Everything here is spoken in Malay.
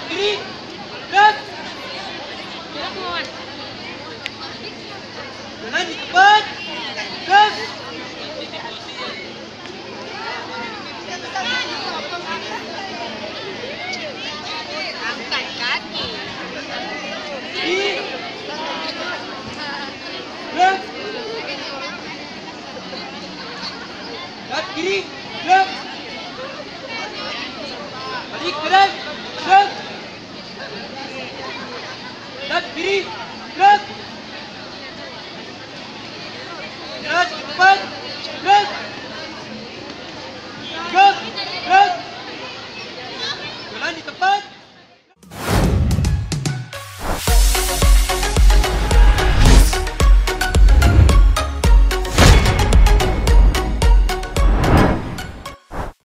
Kiri, gerak. Jangan di tempat. Gerak. Angkat kaki. Kiri. Gerak. Gerak kiri, gerak. Balik gerak, gerak. Gerak kiri.